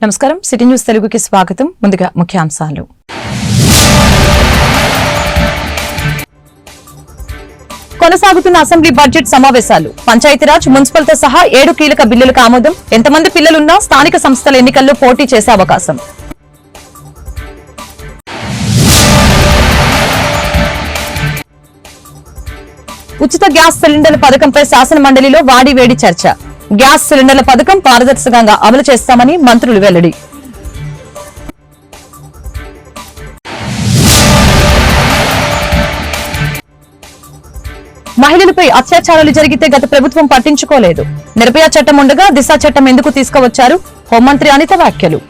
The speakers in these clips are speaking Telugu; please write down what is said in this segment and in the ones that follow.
నమస్కారం, సిటీ న్యూస్ తెలుగుకి స్వాగతం. ముందుగా ముఖ్యాంశాలు. కొనసాగుతున్న అసెంబ్లీ బడ్జెట్ సమావేశాలు. పంచాయతీరాజ్, మున్సిపల్తో సహా 7 కీలక బిల్లులకు ఆమోదం. ఎంతమంది పిల్లలున్నా స్థానిక సంస్థల ఎన్నికల్లో పోటీ చేసే అవకాశం. ఉచిత గ్యాస్ సిలిండర్ల పథకంపై శాసన మండలిలో వాడివేడి చర్చ. గ్యాస్ సిలిండర్ల పథకం పారదర్శకంగా అమలు చేస్తామని మంత్రులు వెల్లడి. మహిళలపై అత్యాచారాలు జరిగితే గత ప్రభుత్వం పట్టించుకోలేదు. నిర్భయ చట్టం ఉండగా దిశ చట్టం ఎందుకు తీసుకువచ్చారు? హోంమంత్రి అనిత వ్యాఖ్యలు.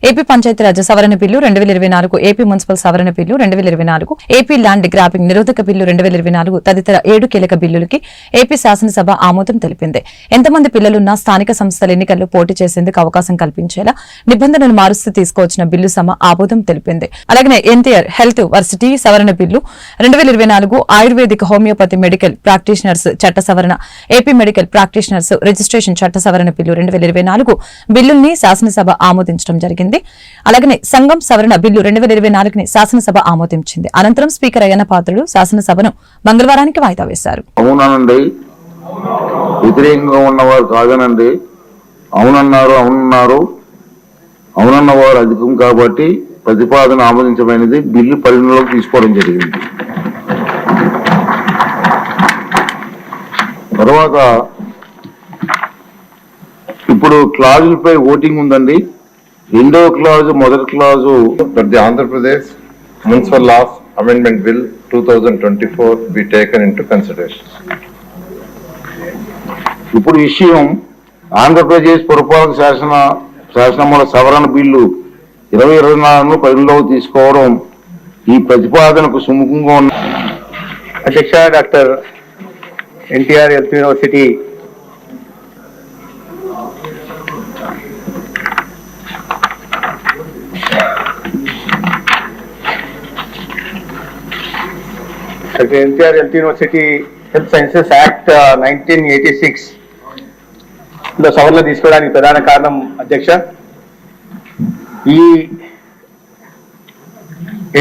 ఏపీ పంచాయతీరాజ్ సవరణ బిల్లు 2024, ఏపీ మున్సిపల్ సవరణ బిల్లు 2024, ఏపీ ల్యాండ్ గ్రాబింగ్ నిరోధక బిల్లు 2024 తదితర 7 కీలక బిల్లులకి ఏపీ శాసనసభ ఆమోదం తెలిపింది. ఎంతమంది పిల్లలున్నా స్థానిక సంస్థల ఎన్నికల్లో పోటీ చేసేందుకు అవకాశం కల్పించేలా నిబంధనలు మారుస్తూ తీసుకువచ్చిన బిల్లు సభ ఆమోదం తెలిపింది. అలాగే ఎన్టీఆర్ హెల్త్ వర్సిటీ సవరణ bill 2024, ayurvedic homeopathy medical practitioners చట్ట సవరణ, ఏపీ మెడికల్ ప్రాక్టీషనర్స్ రిజిస్ట్రేషన్ చట్ట సవరణ బిల్లు 2024 బిల్లుల్ని శాసనసభ ఆమోదించడం జరిగింది. అలాగే సంఘం సవరణ బిల్లు 2024ని శాసనసభ ఆమోదించింది. అనంతరం స్పీకర్ అయ్యన్న పాత్రుడు శాసనసభను మంగళవారానికి వాయిదా వేశారు. అవునండి, వ్యతిరేకంగా ఉన్నవారు కాదనండి, అవునన్నవారు అధికం కాబట్టి ప్రతిపాదన ఆమోదించమైనది. బిల్లు పరిగణలోకి తీసుకోవడం జరిగింది. తర్వాత ఇప్పుడు క్లాజులపై ఓటింగ్ ఉందండి. రెండో క్లాజు, మొదటి clause But the Andhra Pradesh Municipal Laws Amendment Bill 2024 be taken into consideration. ఇప్పుడు విషయం ఆంధ్రప్రదేశ్ పురపాలక శాసనముల సవరణ బిల్లు 2024ను పరిగణలోకి తీసుకోవడం ఈ ప్రతిపాదనకు సుముఖంగా ఉన్న అధ్యక్ష doctor NTR health university NTR health university health sciences act 1986 లో సవరణ తీసుకోవడానికి ప్రధాన కారణం అధ్యక్ష, ఈ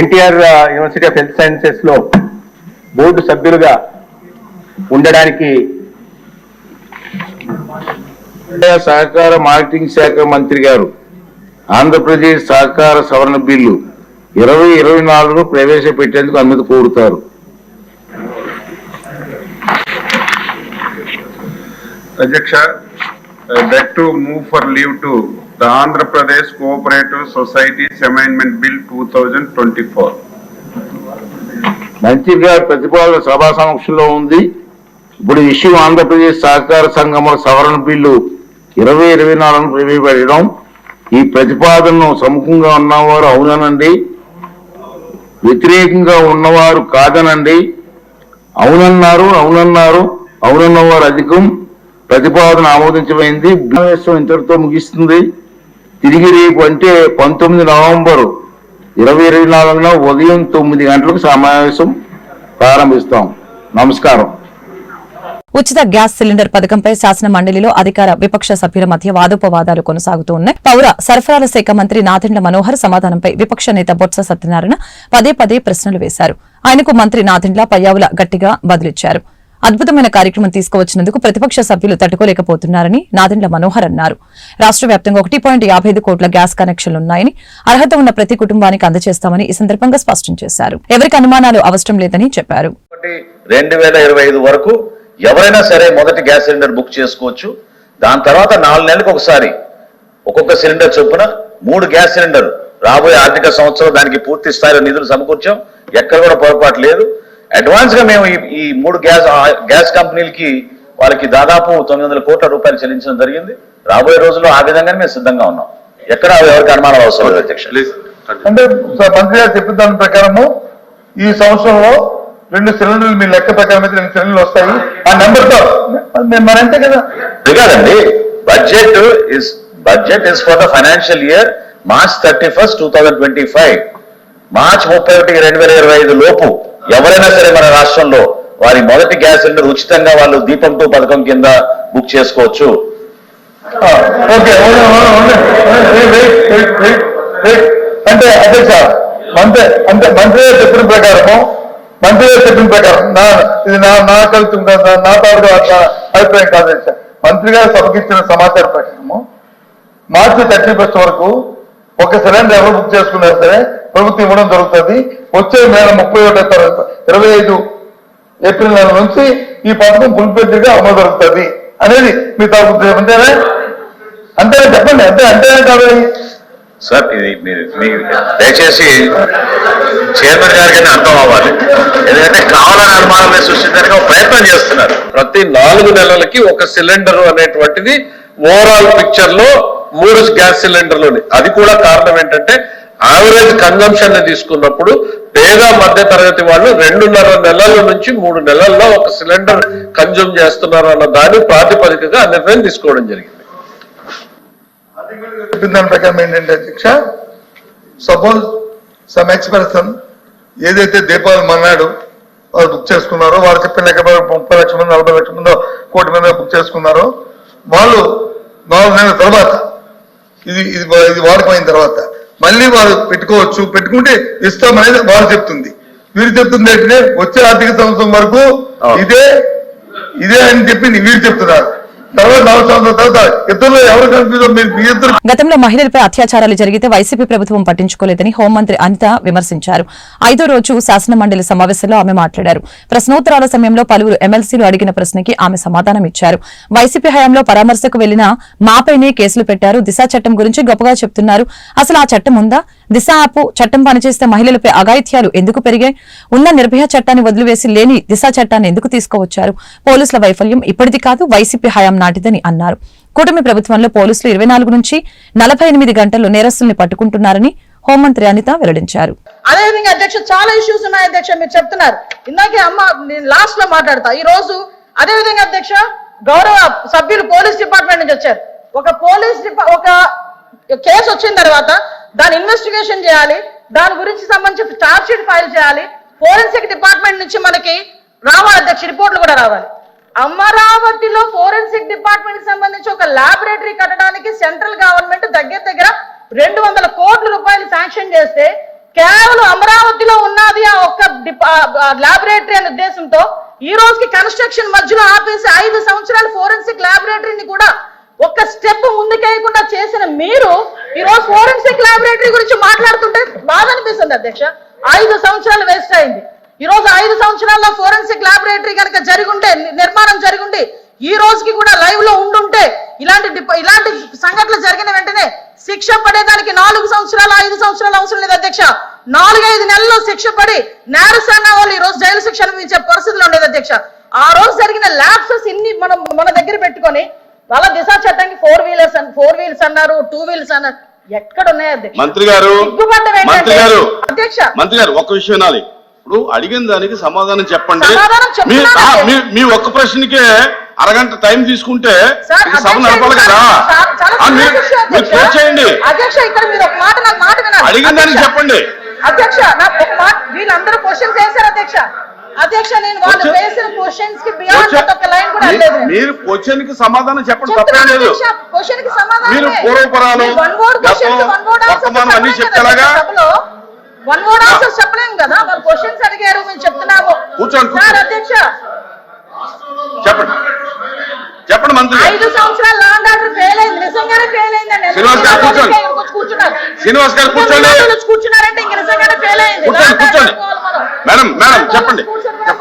NTR university of health sciences లో బోర్డు సభ్యులుగా ఉండడానికి సహకార మార్కెటింగ్ శాఖ మంత్రి గారు ఆంధ్రప్రదేశ్ సహకార సవరణ బిల్లు 2024ను ప్రవేశపెట్టేందుకు అనుమతి కోరుతారు. Adyaksha, that to move for leave to the Andhra Pradesh Cooperative Societies Amendment Bill 2024. మంత్రి గారి ప్రతిపాదన సభా సమక్షంలో ఉంది. ఇప్పుడు ఇష్యూ ఆంధ్రప్రదేశ్ సహకార సంఘముల సవరణ బిల్లు 2024ను ప్రవేశపెట్టడం. ఈ ప్రతిపాదనను సముఖంగా ఉన్నవారు అవుననండి, వ్యతిరేకంగా ఉన్నవారు కాదనండి. అవునన్నవారు అధికం. ప్రతిపాదన ఆమోదించమైంది. సమావేశం ఇంతటితో ముగిస్తుంది. తిరిగి రేపు అంటే 19 నవంబర్ 2024 ఉదయం 9 గంటలకు సమావేశం ప్రారంభిస్తాం. నమస్కారం. ఉచిత గ్యాస్ సిలిండర్ పథకంపై శాసన మండలిలో అధికార విపక్ష సభ్యుల మధ్య వాదోపవాదాలు కొనసాగుతూ ఉన్నాయి. పౌర సరఫరాల శాఖ మంత్రి నాదెండ్ల మనోహర్ సమాధానంపై విపక్ష నేత బొత్స సత్యనారాయణ పదే ప్రశ్నలు వేశారు. ఆయనకు మంత్రి నాదెండ్ల పయ్యావుల గట్టిగా బదులిచ్చారు. అద్భుతమైన కార్యక్రమం తీసుకువచ్చినందుకు ప్రతిపక్ష సభ్యులు తట్టుకోలేకపోతున్నారని నాదెండ్ల మనోహర్ అన్నారు. రాష్ట్ర వ్యాప్తంగా 1.55 కోట్ల గ్యాస్ కనెక్షన్లున్నాయని, అర్హత ఉన్న ప్రతి కుటుంబానికి అందజేస్తామని ఈ సందర్భంగా స్పష్టం చేశారు. ఎవరికి అనుమానాలు అవసరం లేదని చెప్పారు. 2025 వరకు ఎవరైనా సరే మొదటి గ్యాస్ సిలిండర్ బుక్ చేసుకోవచ్చు. దాని తర్వాత 4 నెలలకు ఒకసారి ఒక్కొక్క సిలిండర్ చొప్పున 3 గ్యాస్ సిలిండర్ రాబోయే ఆర్థిక సంవత్సరం దానికి పూర్తి స్థాయిలో నిధులు సమకూర్చాం. ఎక్కడ కూడా పొరపాటు లేదు. అడ్వాన్స్ గా మేము ఈ 3 గ్యాస్ కంపెనీలకి వాళ్ళకి దాదాపు 900 కోట్ల రూపాయలు చెల్లించడం జరిగింది. రాబోయే రోజుల్లో ఆ విధంగానే మేము సిద్ధంగా ఉన్నాం. ఎక్కడ ఎవరికి అనుమానాలు అవసరం లేదు అధ్యక్ష. అంటే మంత్రి గారు చెప్పిన దాని ప్రకారము ఈ సంవత్సరంలో 2 సిలిండర్లు మీ లెక్క ప్రకారం అయితే 2 సిలిండర్లు వస్తాయి. ఆ నెంబర్ తో మరి అంతే కదా. కాదండి, budget is for the financial year March 31st, 2025. మార్చి 31, 2025 లోపు ఎవరైనా సరే మన రాష్ట్రంలో వారి మొదటి గ్యాస్ సిలిండర్ ఉచితంగా వాళ్ళు దీపం 2 పథకం కింద బుక్ చేసుకోవచ్చు. ఓకే అంటే అధ్యక్ష మంత్రి గారు చెప్పిన ప్రకారం ఇది నా కలుపు నా తాడు అభిప్రాయం కాదు అధ్యక్ష. మంత్రి గారు సభకి ఇచ్చిన సమాచారం ప్రకారము మార్చి 31 వరకు ఒక సిలిండర్ ఎవరు బుక్ చేసుకున్నారు సరే ప్రభుత్వం ఇవ్వడం జరుగుతుంది. వచ్చే మేర 25 ఏప్రిల్ నెల నుంచి ఈ పథకం ఫుల్ఫిల్గా అమలు జరుగుతుంది అనేది మీ తరపు అంతేనా? అంతేనా చెప్పండి. అంతేనా కాదు సార్ ఇది మీరు దయచేసి చైర్మన్ గారికి అర్థం అవ్వాలి. ఎందుకంటే కావాలని అనుమానాన్ని సృష్టించడానికి ఒక ప్రయత్నం చేస్తున్నారు. ప్రతి 4 నెలలకి ఒక సిలిండర్ అనేటువంటిది ఓవరాల్ పిక్చర్ లో 3 గ్యాస్ సిలిండర్లు. అది కూడా కారణం ఏంటంటే యావరేజ్ కన్జంప్షన్ ని తీసుకున్నప్పుడు పేద మధ్య తరగతి వాళ్ళు 2.5 నెలల నుంచి 3 నెలల్లో ఒక సిలిండర్ కన్జ్యూమ్ చేస్తున్నారు అన్న దాని ప్రాతిపదికగా నిర్ణయం తీసుకోవడం జరిగింది. చెప్పిన దాని ప్రకారం ఏంటంటే అధ్యక్ష, సపోజ్ సమ్ ఎక్స్పర్సన్ ఏదైతే దీపావళి మన్నాడు వాళ్ళు బుక్ చేసుకున్నారో వారు చెప్పిన లెక్క 30 లక్షల మంది 40 లక్షల మంది 1 కోటి మంది బుక్ చేసుకున్నారో వాళ్ళు 4 నెలల తర్వాత ఇది వాడిపోయిన తర్వాత మళ్ళీ వారు పెట్టుకోవచ్చు. పెట్టుకుంటే ఇస్తామనేది వారు చెప్తుంది. వీరు చెప్తుంది ఏంటంటే వచ్చే ఆర్థిక సంవత్సరం వరకు ఇదే అని చెప్పి వీరు చెప్తున్నారు. గతంలో మహిళలపై అత్యాచారాలు జరిగితే వైసీపీ ప్రభుత్వం పట్టించుకోలేదని హోంమంత్రి అనిత విమర్శించారు. 5వ రోజు శాసన మండలి సమావేశంలో ఆమె మాట్లాడారు. ప్రశ్నోత్తరాల సమయంలో పలువురు ఎమ్మెల్సీలు అడిగిన ప్రశ్నకి ఆమె సమాధానం ఇచ్చారు. వైసీపీ హయాంలో పరామర్శకు వెళ్లిన మాపైనే కేసులు పెట్టారు. దిశ చట్టం గురించి గొప్పగా చెప్తున్నారు. అసలు ఆ చట్టం ఉందా? దిశ యాప్ చట్టం పనిచేస్తే మహిళలపై అఘాయిత్యాలు ఎందుకు పెరిగాయి? ఉన్న నిర్భయ చట్టాన్ని వదిలివేసి లేని దిశ చట్టాన్ని ఎందుకు తీసుకువచ్చారు? పోలీసుల వైఫల్యం ఇప్పటిది కాదు, వైసీపీ హయాం నాటిదని అన్నారు. కూటమి ప్రభుత్వంలో పోలీసులు 24 నుంచి 48 గంటల్లో నేరస్తుల్ని పట్టుకుంటున్నారని హోంమంత్రి అనిత వెల్లడించారు. అదేవిధంగా అధ్యక్ష చాలా ఇష్యూస్ ఉన్నాయి అధ్యక్ష, మీరు చెప్తున్నారు. ఇందాకే నేను లాస్ట్ లో మాట్లాడతా. ఈ రోజు అదేవిధంగా అధ్యక్ష గౌరవ సభ్యులు పోలీస్ డిపార్ట్మెంట్ నుంచి వచ్చారు. ఒక కేసు వచ్చిన తర్వాత దాని ఇన్వెస్టిగేషన్ చేయాలి, దాని గురించి సంబంధించి చార్జ్ షీట్ ఫైల్ చేయాలి. ఫోరెన్సిక్ డిపార్ట్మెంట్ నుంచి మనకి రావాలి అధ్యక్ష, రిపోర్ట్లు కూడా రావాలి. అమరావతిలో ఫోరెన్సిక్ డిపార్ట్మెంట్ సంబంధించి ఒక ల్యాబొరేటరీ కట్టడానికి సెంట్రల్ గవర్నమెంట్ దగ్గర 200 కోట్ల రూపాయలు శాంక్షన్ చేస్తే కేవలం అమరావతిలో ఉన్నది ఆ ఒక్క ల్యాబొరేటరీ అనే ఉద్దేశంతో ఈ రోజుకి కన్స్ట్రక్షన్ మధ్యలో ఆపేసి 5 సంవత్సరాల ఫోరెన్సిక్ ల్యాబొరేటరీని కూడా ఒక్క స్టెప్ ముందుకేయకుండా చేసిన మీరు ఈ రోజు ఫోరెన్సిక్ ల్యాబొరేటరీ గురించి మాట్లాడుతుంటే బాధ అనిపిస్తుంది అధ్యక్ష. 5 సంవత్సరాలు వేస్ట్ అయింది. ఈ రోజు 5 సంవత్సరాల్లో ఫోరెన్సిక్ ల్యాబొరేటరీ కనుక జరిగుంటే, నిర్మాణం జరిగుండి ఈ రోజుకి కూడా లైవ్ లో ఉండుంటే ఇలాంటి సంఘటనలు జరిగిన వెంటనే శిక్ష పడేదానికి 4 సంవత్సరాలు 5 సంవత్సరాలు అవసరం లేదు అధ్యక్ష. 4-5 నెలల్లో శిక్ష పడి నేరస్తున్న వాళ్ళు ఈ రోజు జైలు శిక్ష అనుభవించే పరిస్థితులు ఉండేది అధ్యక్ష. ఆ రోజు జరిగిన ల్యాప్సెస్ ఇన్ని మన దగ్గర పెట్టుకొని వాళ్ళ దిశ చట్టానికి 4 వీలర్స్ అన్నారు, 2 వీలర్స్ అన్నారు. ఎక్కడ ఉన్నాయి అధ్యక్ష? మంత్రి గారు అధ్యక్ష ఒక్క విషయం వినాలి. ఇప్పుడు అడిగిన దానికి సమాధానం చెప్పండి. మీ ఒక్క ప్రశ్నకే అరగంట టైం తీసుకుంటే సభ నడపాలి కదా. మీరు చేయండి. అధ్యక్ష ఇక్కడ మీరు ఒక మాట వినాలి. అడిగిన దానికి చెప్పండి అధ్యక్ష. నాకు ఒక మాట, వీళ్ళందరూ క్వశ్చన్ చేశారు అధ్యక్ష. అధ్యక్ష నేను వాళ్ళు వేసిన క్వశ్చన్స్ కి బియాండ్ ఒక లైన్ కూడా లేదు. మీరు క్వశ్చన్ కి సమాధానం చెప్పండి, తప్పేం లేదు. క్వశ్చన్ కి సమాధానం మీరు పూర్వపరాలు వర్తమానం అన్ని చెప్తారా? వన్ వర్డ్ ఆన్సర్స్ చెప్పలేము కదా. వాళ్ళు క్వశ్చన్స్ అడిగారు, మేము చెప్తున్నాము. కూర్చోండి అధ్యక్ష చెప్పండి మంత్రి. 5 సంవత్సరాలు లా అండ్ ఆర్డర్ ఫెయిల్ అయింది, నిజంగానే ఫెయిల్ అయిందండి. శ్రీనివాస్ గారు కూర్చోండి. శ్రీనివాస్ గారు కూర్చోండి. కూర్చున్నారంటే ఇంక నిజంగానే ఫెయిల్ అయింది. కూర్చోండి. మేడం చెప్పండి.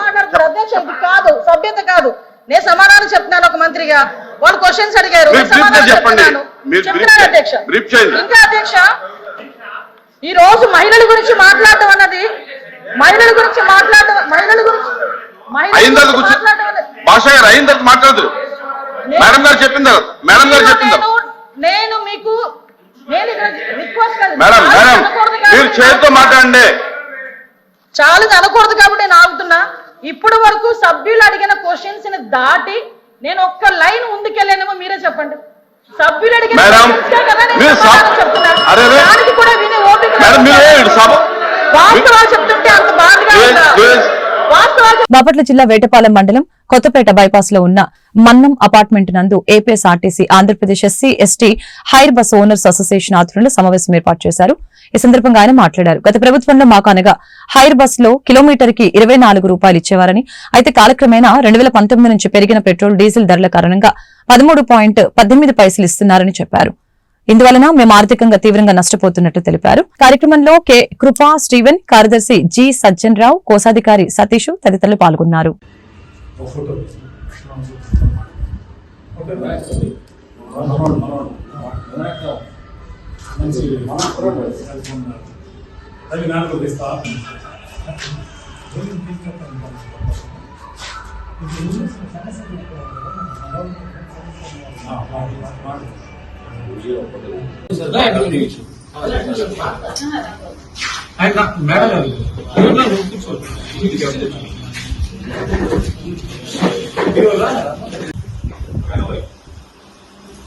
మాట్లాడుతున్నారు అధ్యక్ష, ఇది కాదు, సభ్యత కాదు. నేను సమాధానం చెప్తున్నాను ఒక మంత్రిగా. వాళ్ళు క్వశ్చన్స్ అడిగారు, సమాధానం చెప్తున్నాను. చెప్తున్నారు అధ్యక్ష. ఇంకా అధ్యక్ష ఈ రోజు మహిళల గురించి మాట్లాడటం అన్నది భాష గారు అయిన తర్వాత మాట్లాడదు. మేడం గారు చెప్పింది. నేను మీకు రిక్వెస్ట్ మేడం మీరు చేతితో మాట్లాడండి. చాలా అనకూడదు కాబట్టి నేను ఆగుతున్నా. ఇప్పటి వరకు సభ్యులు అడిగిన క్వశ్చన్స్ ని దాటి నేను ఒక్క లైన్ ముందుకెళ్ళానేమో మీరే చెప్పండి. సభ్యులు అడిగిన దానికి కూడా వినే ఓపిక వాస్తవాలు చెప్తుంటే అంత బాధగా బాపట్ల జిల్లా వేటపాలెం మండలం కొత్తపేట బైపాస్ లో ఉన్న మన్నం అపార్ట్మెంట్ నందు APSRTC Andhra Pradesh SC ST hire bus owners association ఆధ్వర్యంలో సమావేశం ఏర్పాటు చేశారు. ఈ సందర్భంగా ఆయన మాట్లాడారు. గత ప్రభుత్వంలో మాకు అనగా హైర్ బస్ లో కిలోమీటర్ కి 24 రూపాయలు ఇచ్చేవారని, అయితే కాలక్రమేణా 2019 నుంచి పెరిగిన పెట్రోల్ డీజిల్ ధరల కారణంగా 13.18 ఇస్తున్నారని చెప్పారు. ఇందువలన మేము ఆర్థికంగా తీవ్రంగా నష్టపోతున్నట్లు తెలిపారు. కార్యక్రమంలో కె కృపా, స్టీవెన్, కార్యదర్శి జి సజ్జన్ రావు, కోశాధికారి సతీష్ తదితరులు పాల్గొన్నారు.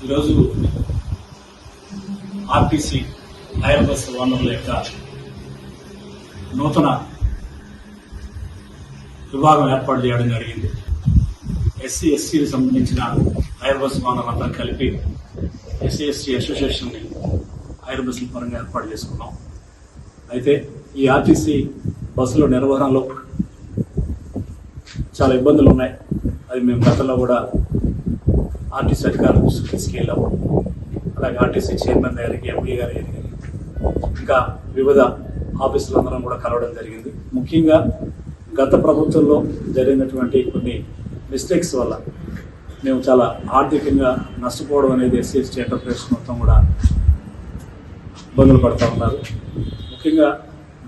ఈరోజు ఆర్టీసీ హైర్ బస్ ఓనర్ల యొక్క నూతన విభాగం ఏర్పాటు చేయడం జరిగింది. ఎస్సీ ఎస్టీకి సంబంధించిన హైర్ బస్ ఓనర్లంతా కలిపి ఎస్సీ ఎస్టీ అసోసియేషన్ ని హైర్ బస్సుల పరంగా ఏర్పాటు చేసుకున్నాం. అయితే ఈ ఆర్టీసీ బస్సుల నిర్వహణలో చాలా ఇబ్బందులు ఉన్నాయి. అది మేము గతంలో కూడా ఆర్టీసీ అధికారుల దృష్టికి తీసుకెళ్ళాము. అలాగే ఆర్టీసీ చైర్మన్ గారికి, ఎంపీ గారికి, ఇంకా వివిధ ఆఫీసులందరం కూడా కలవడం జరిగింది. ముఖ్యంగా గత ప్రభుత్వంలో జరిగినటువంటి కొన్ని మిస్టేక్స్ వల్ల మేము చాలా ఆర్థికంగా నష్టపోవడం అనేది ఎస్సీ ఎస్టీ ఎంటర్ప్రైజ్ మొత్తం కూడా ఇబ్బందులు పడుతూ ఉన్నారు. ముఖ్యంగా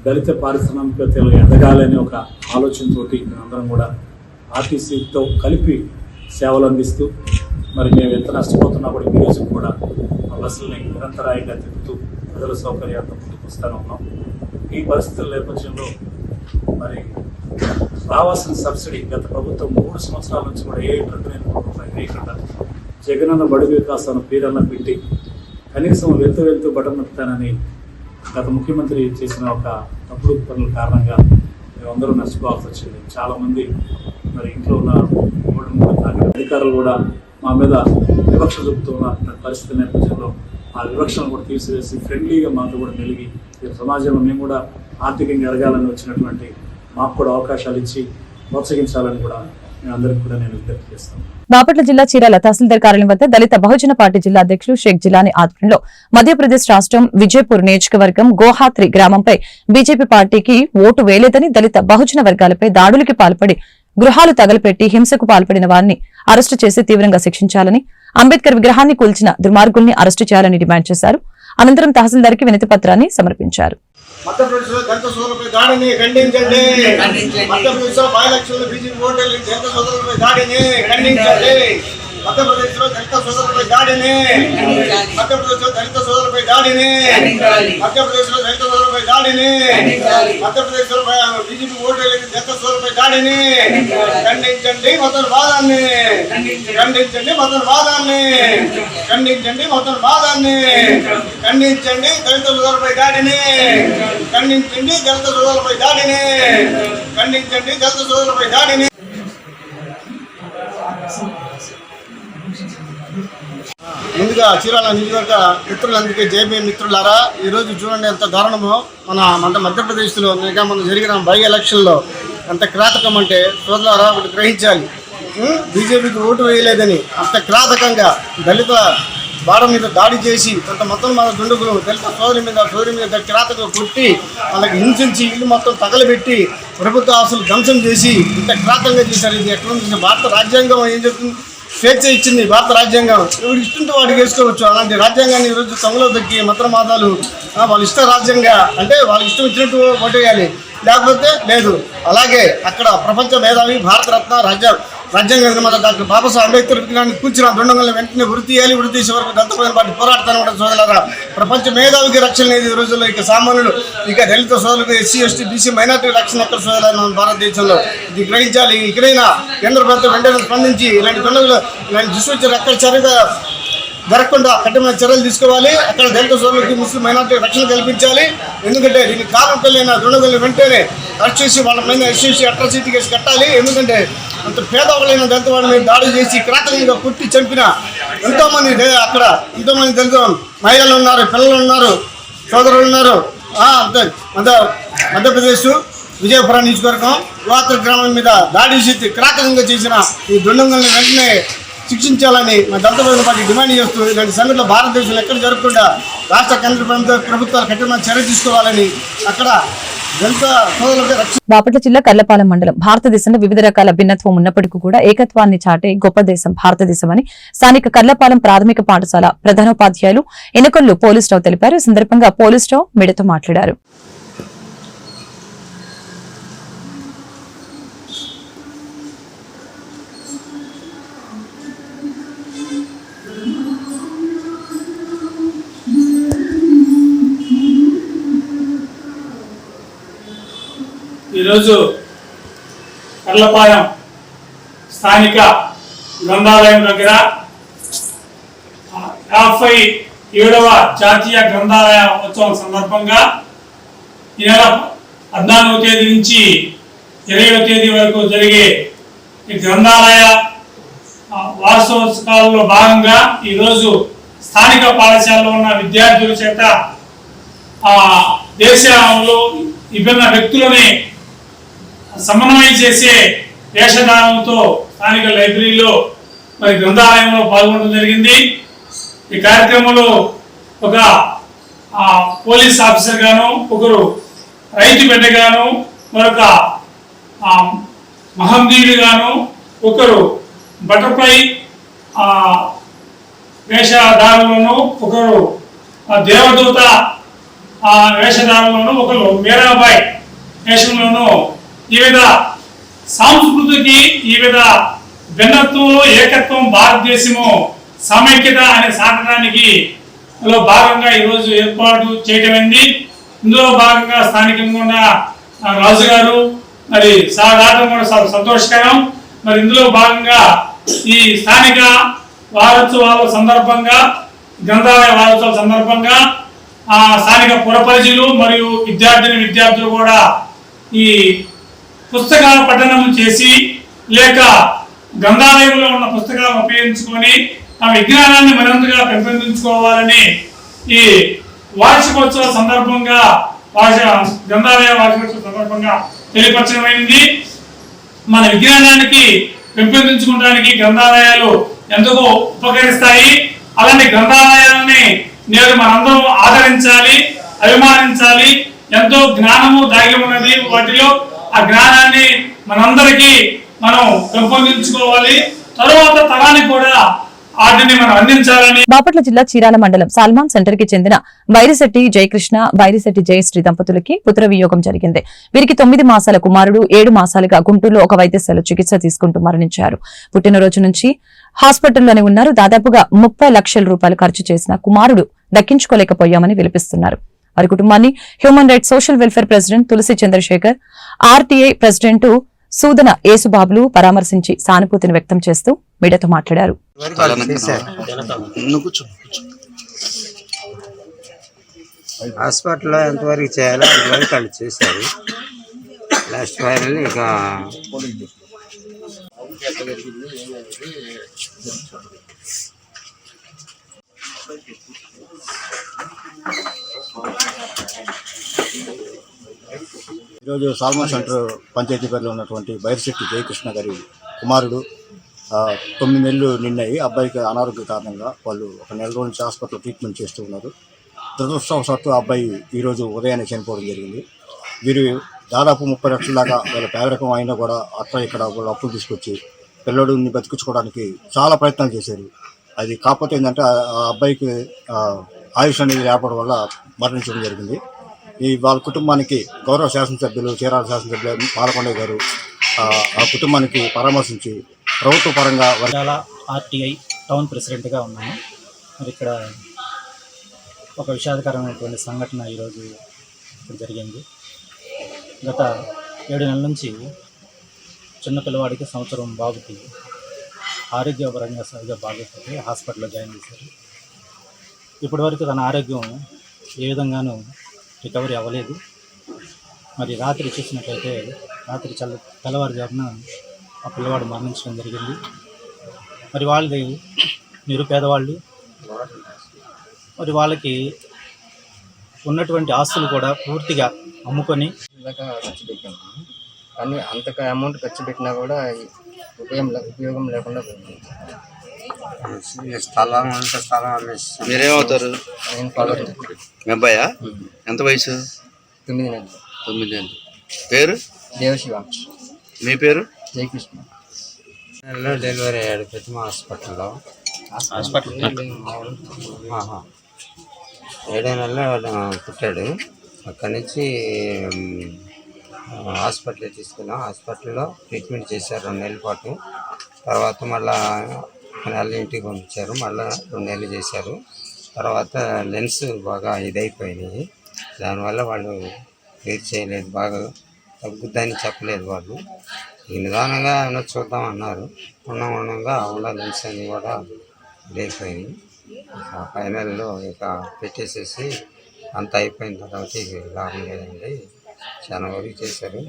దళిత పారిశ్రామికవేత్తలు ఎదగాలనే ఒక ఆలోచనతో మేమందరం కూడా ఆర్టీసీతో కలిపి సేవలు అందిస్తూ, మరి మేము ఎంత నష్టపోతున్నా కూడా ఈ రోజు కూడా ఆ బస్సుల్ని నిరంతరాయంగా తిప్పుతూ ప్రజల సౌకర్యార్థం ముందుకు వస్తూనే ఉన్నాం. ఈ పరిస్థితుల నేపథ్యంలో మరి రావాల్సిన సబ్సిడీ గత ప్రభుత్వం 3 సంవత్సరాల నుంచి కూడా ఏ రూపాయలు వేయకుండా జగనన్న బడుగు వికాసాన్ని పేరన్న పెట్టి కనీసం వెళ్తూ బటన్ నొక్కుతానని గత ముఖ్యమంత్రి చేసిన ఒక తప్పుడు పనుల కారణంగా మేమందరూ నష్టపోవాల్సి వచ్చింది. చాలామంది మరి ఇంట్లో ఉన్న అధికారులు కూడా మా మీద వివక్ష చూపుతున్న పరిస్థితి నేపథ్యంలో ఆ వివక్షను కూడా తీసివేసి ఫ్రెండ్లీగా మాతో కూడా మెలిగి సమాజంలో మేము కూడా ఆర్థికంగా ఎదగాలని వచ్చినటువంటి మాకు కూడా అవకాశాలు ఇచ్చి ప్రోత్సహించాలని కూడా మేమందరికీ కూడా నేను విజ్ఞప్తి చేస్తాను. బాపట్ల జిల్లా చీరాల తహసీల్దార్ కార్యాలయం వద్ద దళిత బహుజన పార్టీ జిల్లా అధ్యక్షులు షేక్ జిలానీ ఆధ్వర్యంలో మధ్యప్రదేశ్ రాష్ట్రం విజయపూర్ నియోజకవర్గం గోహాత్రి గ్రామంపై బీజేపీ పార్టీకి ఓటు వేయలేదని, దళిత బహుజన వర్గాలపై దాడులకి పాల్పడి గృహాలు తగలపెట్టి హింసకు పాల్పడిన వారిని అరెస్టు చేసి తీవ్రంగా శిక్షించాలని, అంబేద్కర్ విగ్రహాన్ని కూల్చిన దుర్మార్గుల్ని అరెస్టు చేయాలని డిమాండ్ చేశారు. అనంతరం తహసీల్దార్కి వినతి పత్రాన్ని సమర్పించారు. మధ్యప్రదేశ్లో దళిత సోదరులపై దాడిని ఖండించండి. మధ్యప్రదేశ్లో బై-ఎలక్షన్లో బీజేపీ ఓటర్లు దళిత సోదరులపై దాడిని ఖండించండి. మధ్యప్రదేశ్లో దళిత సోదరులపై దాడిని, మధ్యప్రదేశ్లో దళిత సోదరులపై దాడిని, మధ్యప్రదేశ్లో దళిత సోదరులపై దాడిని, మధ్యప్రదేశ్లో బీజేపీ ఓటర్లు దళిత సోదరులపై దాడిని ఖండించండి. మతోన్మాదాన్ని ఖండించండి. మతోన్మాదాన్ని ఖండించండి. మతోన్మాదాన్ని ఖండించండి. దళిత సోదరులపై దాడిని ఖండించండి. దళిత సోదరులపై దాడిని ఖండించండి. దళిత సోదరులపై దాడిని. ముందుగా చీరాల నియోజకవర్గ మిత్రులందరికీ జేబీ మిత్రులారా, ఈరోజు చూడండి ఎంత దారుణమో. మన మధ్యప్రదేశ్లో మన జరిగిన బై-ఎలక్షన్లో ఎంత కిరాతకం అంటే సోదరులారా ఒకటి గ్రహించాలి. బీజేపీకి ఓటు వేయలేదని అంత కిరాతకంగా దళిత బాడ మీద దాడి చేసి కొంత మొత్తం మన దుండుగులు దళిత సోదరి మీద కిరాతగా కొట్టి వాళ్ళకి హింసించి ఇల్లు మొత్తం తగలబెట్టి ప్రభుత్వ ఆస్తులు ధ్వంసం చేసి ఇంత కిరాతంగా చేశారు. ఇది ఎక్కడ ఉంది? భారత రాజ్యాంగం ఏం చెప్తుంది? స్వేచ్ఛ ఇచ్చింది భారత రాజ్యాంగం. ఎవరు ఇష్టంతో వాటికి వేసుకోవచ్చు. అలాంటి రాజ్యాంగాన్ని ఈరోజు తమలో దక్కి మతమాదాలు వాళ్ళ ఇష్ట రాజ్యంగా అంటే వాళ్ళకి ఇష్టం ఇచ్చినట్టు ఓటేయాలి, లేకపోతే లేదు. అలాగే అక్కడ ప్రపంచ మేధావి భారతరత్న రాజ్యాంగ నిర్మాత డాక్టర్ బాబాసాహెబ్ అంబేద్కర్ విగ్రహాన్ని కూర్చున్న దుండంగులను వెంటనే వృత్తి చేయాలి. వృత్తి చేసే వరకు దత్తమైన పార్టీ పోరాడతాను కూడా సోదరులారా. ప్రపంచ మేధావికి రక్షణ లేదు ఈ రోజుల్లో. ఇక సామాన్యులు, ఇక దళిత సోదరులకు, ఎస్సీ ఎస్టీ బీసీ మైనార్టీ రక్షణ ఎక్కడ సోదరులు మన భారతదేశంలో. ఇది గ్రహించాలి. ఇక్కడైనా కేంద్ర ప్రభుత్వం వెంటనే స్పందించి ఇలాంటి దుండగులు ఇలాంటి దుష్టు ఎక్కడ చర్యగా జరగకుండా కఠినమైన చర్యలు తీసుకోవాలి. అక్కడ దళిత సోదరులకి, ముస్లిం మైనార్టీ రక్షణ కల్పించాలి. ఎందుకంటే దీనికి కారణం దుండగులను వెంటనే అరెస్ట్ చేసి వాళ్ళ మీద ఎస్సీ అట్రాసిటీ కేసు కట్టాలి. ఎందుకంటే అంత పేదవాళ్ళైన దళిత వాళ్ళ మీద దాడి చేసి క్రాకలింగ్గా కుట్టి చంపిన ఎంతోమంది అక్కడ ఎంతోమంది దళిత మహిళలు ఉన్నారు, పిల్లలు ఉన్నారు, సోదరులు ఉన్నారు. మధ్యప్రదేశ్ విజయపురం నియోజకవర్గం యువత గ్రామం మీద దాడి చేసి క్రాకలింగ్గా చేసిన ఈ దుండంగుల్ని వెంటనే శిక్షించాలని మా దళిత పార్టీ డిమాండ్ చేస్తూ ఇలాంటి సంఘటనలు భారతదేశంలో ఎక్కడ జరగకుండా రాష్ట్ర కేంద్ర ప్రభుత్వాలు కఠినమైన చర్య తీసుకోవాలని అక్కడ దళిత సోదరులపై బాపట్ల జిల్లా కర్లపాలెం మండలం భారతదేశంలో వివిధ రకాల భిన్నత్వం ఉన్నప్పటికీ కూడా ఏకత్వాన్ని చాటే గొప్ప దేశం భారతదేశం అని స్థానిక కర్లపాలెం ప్రాథమిక పాఠశాల ప్రధానోపాధ్యాయులు ఎనకొల్లు పోలీస్ రావు తెలిపారు. ఈ సందర్భంగా పోలీస్ రావు మీడియాతో మాట్లాడారు. ఈరోజు కర్లపాలెం స్థానిక గ్రంథాలయం దగ్గర 57వ జాతీయ గ్రంథాలయ ఉత్సవం సందర్భంగా ఈ నెల 14వ తేదీ నుంచి 20వ తేదీ వరకు జరిగే ఈ గ్రంథాలయ వార్షికోత్సవాల్లో భాగంగా ఈరోజు స్థానిక పాఠశాలలో ఉన్న విద్యార్థుల చేత దేశంలో విభిన్న వ్యక్తులని సమన్వయం చేసే వేషధారణతో స్థానిక లైబ్రరీలో మరి గ్రంథాలయంలో పాల్గొనడం జరిగింది. ఈ కార్యక్రమంలో ఒక పోలీస్ ఆఫీసర్ గాను, ఒకరు రైతు బిడ్డగాను, మరొక మహమ్మదీయుడు గాను, ఒకరు బటర్ఫ్లై వేషధారులను, ఒకరు దేవదూత వేషధారులను, ఒకరు మీరాబాయి వేషంలోనూ ఈ విధ సంస్కృతికి ఈ విధ భిన్నత్వం ఏకత్వం భారతదేశము సమైక్యత అనే సాధనానికి భాగంగా ఈరోజు ఏర్పాటు చేయటమైంది. ఇందులో భాగంగా స్థానికంగా ఉన్న రాజు గారు మరి సాధారణ కూడా సంతోషకరం. మరి ఇందులో భాగంగా ఈ స్థానిక వారోత్సవాల సందర్భంగా గ్రంథాలయ వారోత్సవాల సందర్భంగా స్థానిక పుర ప్రజలు మరియు విద్యార్థులు కూడా ఈ పుస్తకాల పఠనం చేసి లేక గ్రంథాలయంలో ఉన్న పుస్తకాలను ఉపయోగించుకొని ఆ విజ్ఞానాన్ని మరింతగా పెంపొందించుకోవాలని ఈ వార్షికోత్సవ సందర్భంగా గ్రంథాలయ వార్షికోత్సవ సందర్భంగా తెలియపరచడమైంది. మన విజ్ఞానానికి పెంపొందించుకోవడానికి గ్రంథాలయాలు ఎంతగా ఉపకరిస్తాయి. అలాంటి గ్రంథాలయాలని నేడు మనందరం ఆదరించాలి, అభిమానించాలి. ఎంతో జ్ఞానము దాగి ఉన్నది వాటిలో. ఆ జ్ఞానాన్ని మనందరికీ మనం పెంపొందించుకోవాలి. తరువాత తరానికి కూడా వాటిని మనం అందించాలని. బాపట్ల జిల్లా చీరాల మండలం సాల్మాన్ సెంటర్ కి చెందిన బైరిశెట్టి జయకృష్ణ, బైరిశెట్టి జయశ్రీ దంపతులకి పుత్ర వియోగం జరిగింది. వీరికి 9 మాసాల కుమారుడు 7 మాసాలుగా గుంటూరులో ఒక వైద్యశాలలో చికిత్స తీసుకుంటూ మరణించారు. పుట్టినరోజు నుంచి హాస్పిటల్లోనే ఉన్నారు. దాదాపుగా 30 లక్షల రూపాయలు ఖర్చు చేసిన కుమారుడు దక్కించుకోలేకపోయామని విలపిస్తున్నారు. వారి కుటుంబాన్ని human rights social welfare president Tulasi Chandrasekhar, RTI president Sudana యేసుబాబులు పరామర్శించి సానుభూతిని వ్యక్తం చేస్తూ మీడియాతో మాట్లాడారు. హాస్పిటల్లో ఎంతవరకు చేయాలో అంతవరకు వాళ్ళు చేశారు. లాస్ట్ ఫైనల్ ఇక ఈరోజు సాల్మన్ సెంటర్ పంచాయతీ పరిధిలో ఉన్నటువంటి బైరిశెట్టి జయకృష్ణ గారి కుమారుడు 9 నెలలు నిన్నాయి. అబ్బాయికి అనారోగ్య కారణంగా వాళ్ళు ఒక నెల రోజు నుంచి హాస్పిటల్లో ట్రీట్మెంట్ చేస్తూ ఉన్నారు. దురదృష్టవశాత్తు అబ్బాయి ఈరోజు ఉదయాన్నే చనిపోవడం జరిగింది. వీరు దాదాపు 30 లక్షల దాకా వాళ్ళ పేదరికం అయినా కూడా అక్కడ ఇక్కడ వాళ్ళు అప్పులు తీసుకొచ్చి పిల్లడిని బతికించుకోవడానికి చాలా ప్రయత్నాలు చేశారు. అది కాకపోతే ఏంటంటే ఆ అబ్బాయికి ఆయుష్ అనేది లేపడం వల్ల మరణించడం జరిగింది. వాళ్ళ కుటుంబానికి గౌరవ శాసనసభ్యులు చీరాల శాసనసభ్యులు పాలకొండ గారు ఆ కుటుంబానికి పరామర్శించి ప్రభుత్వ పరంగా ఆర్టీఐ టౌన్ ప్రెసిడెంట్గా ఉన్నాను. మరి ఇక్కడ ఒక విషాదకరమైనటువంటి సంఘటన ఈరోజు జరిగింది. గత 7 నెలల నుంచి చిన్న పిల్లవాడికి సంవత్సరం బాబుకి ఆరోగ్యపరంగా సరిగ్గా బాగోకపోతే హాస్పిటల్లో జాయిన్ చేశారు. ఇప్పటివరకు తన ఆరోగ్యం ఏ విధంగానూ రికవరీ అవ్వలేదు. మరి రాత్రి చూసినట్లయితే రాత్రి తెల్లవారుజామున ఆ పిల్లవాడు మరణించడం జరిగింది. మరి వాళ్ళది నిరుపేదవాళ్ళు, మరి వాళ్ళకి ఉన్నటువంటి ఆస్తులు కూడా పూర్తిగా అమ్ముకొని ఖర్చు పెట్టాము. కానీ అంతగా అమౌంట్ ఖర్చు పెట్టినా కూడా ఉపయోగం లేకుండా పోయింది. స్థలం మీరేమవుతారు? నేను ఫాదర్. మీ అబ్బాయా? ఎంత వయసు? 9 నెలలు. 9 ఏళ్ళు. పేరు? దేవశివ. మీ పేరు? జయకృష్ణ. నెలలో డెలివరీ అయ్యాడు ప్రతిమ హాస్పిటల్లో. 7 నెలలు పుట్టాడు. అక్కడి నుంచి హాస్పిటల్ తీసుకున్నాం. హాస్పిటల్లో ట్రీట్మెంట్ చేశారు 2 నెలల పాటు. తర్వాత మళ్ళీ నెల ఇంటికి పంపించారు. మళ్ళీ 2 నెలలు చేశారు. తర్వాత లెన్స్ బాగా ఇదైపోయినాయి. దానివల్ల వాళ్ళు క్లియర్ చేయలేదు, బాగా తగ్గుద్దని చెప్పలేదు వాళ్ళు. ఈ నిదానంగా ఏమైనా చూద్దాం అన్నారు. ఉండగా లెన్స్ అన్ని కూడా ఇదైపోయినాయి. ఫైనల్లో ఇక పెట్టేసేసి అంత అయిపోయిన తర్వాత ఇక లాభం లేదండి, చాలా వరకు చేశారు.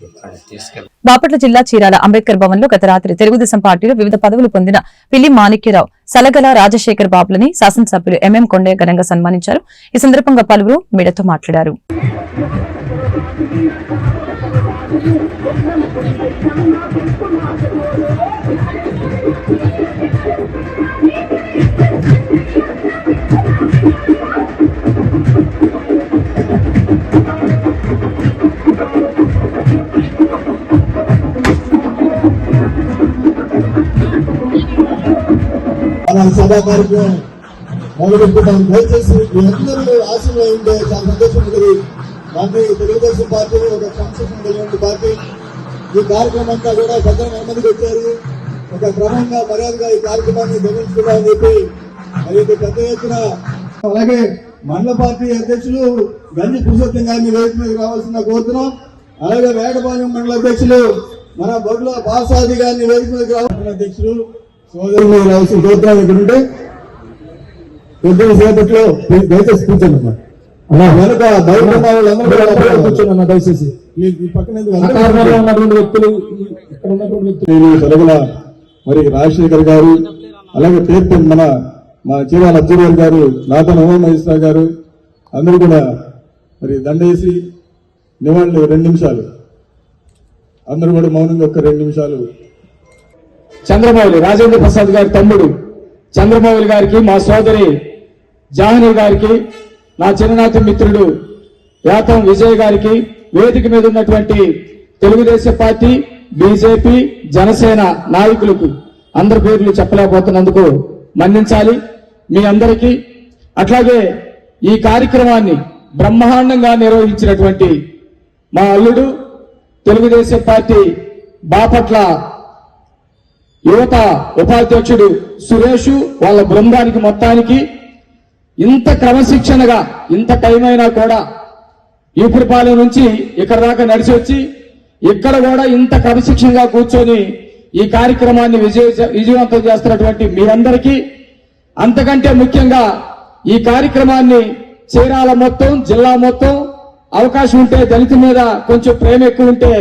ఇక్కడ తీసుకెళ్ళి బాపట్ల జిల్లా చీరాల అంబేద్కర్ భవన్ లో గత రాత్రి తెలుగుదేశం పార్టీలో వివిధ పదవులు పొందిన పిల్లి మాణిక్యరావు, సలగల రాజశేఖర్ బాబులని శాసనసభ్యులు ఎంఎం కొండయ్య ఘనంగా సన్మానించారు. ఈ సందర్భంగా పలువురు మీడియాతో మాట్లాడారు. సభా కార్యక్రమం మొదలుపెట్టుకుంటాం. దయచేసి మీ అందరూ ఆశీర్వాదం ఉంటే చాలా సంతోషం ఉంటుంది. మాకు తెలుగుదేశం పార్టీ ఒక సంస్కృతి కలిగిన పార్టీ. ఈ కార్యక్రమం అంతా కూడా పెద్ద మందికి వచ్చారు. ఒక క్రమంగా మర్యాదగా ఈ కార్యక్రమాన్ని నిర్వహించుకుంటామని చెప్పి మరి పెద్ద ఎత్తున, అలాగే మండల పార్టీ అధ్యక్షులు గంజి పురుషోత్తం గారిని వేదిక మీద రావాల్సిన కోరుతున్నాం. అలాగే వేటపాలెం మండల అధ్యక్షులు మన బొడ్ల బాసాది గారిని వేదిక మీద రావాల్సిన అధ్యక్షులు సోదరులు రావాల్సిన కోరుతున్నాం. ఇక్కడ ఉంటే కొద్దిగా సేపట్లో దయచేసి కూర్చోండి అమ్మా. అలా వెనక బయట వాళ్ళందరూ కూర్చోండి దయచేసి. ఈ పక్కన ఉన్నటువంటి వ్యక్తులు, ఇక్కడ ఉన్నటువంటి వ్యక్తులు సలగల మరి రాజశేఖర్ గారు, అలాగే పేరు మన చీరాల అబ్దుల్ గారు, నాతన ఉమామహేశ్వర గారు అందరూ కూడా మరి దండేసి నివాళులు 2 నిమిషాలు అందరూ కూడా మౌనంగా ఒక 2 నిమిషాలు. చంద్రమౌళి రాజేంద్ర ప్రసాద్ గారి తమ్ముడు చంద్రమౌళి గారికి, మా సోదరి జాహ్నవి గారికి, నా చిన్ననాటి మిత్రుడు యాతం విజయ్ గారికి, వేదిక మీద ఉన్నటువంటి తెలుగుదేశం పార్టీ, బీజేపీ, జనసేన నాయకులకు అందరి పేర్లు చెప్పలేకపోతున్నందుకు మన్నించాలి మీ అందరికీ. అట్లాగే ఈ కార్యక్రమాన్ని బ్రహ్మాండంగా నిర్వహించినటువంటి మా అల్లుడు తెలుగుదేశం పార్టీ బాపట్ల యువత ఉపాధ్యక్షుడు సురేష్, వాళ్ళ బృందానికి మొత్తానికి ఇంత క్రమశిక్షణగా ఇంత టైం అయినా కూడా ఈపురపాలెం నుంచి ఇక్కడ దాకా నడిచి వచ్చి ఇక్కడ కూడా ఇంత క్రమశిక్షణగా కూర్చొని ఈ కార్యక్రమాన్ని విజయవంతం చేస్తున్నటువంటి మీరందరికీ, అంతకంటే ముఖ్యంగా ఈ కార్యక్రమాన్ని చీరాల మొత్తం, జిల్లా మొత్తం అవకాశం ఉంటే దళిత మీద కొంచెం ప్రేమ ఎక్కువ ఉంటే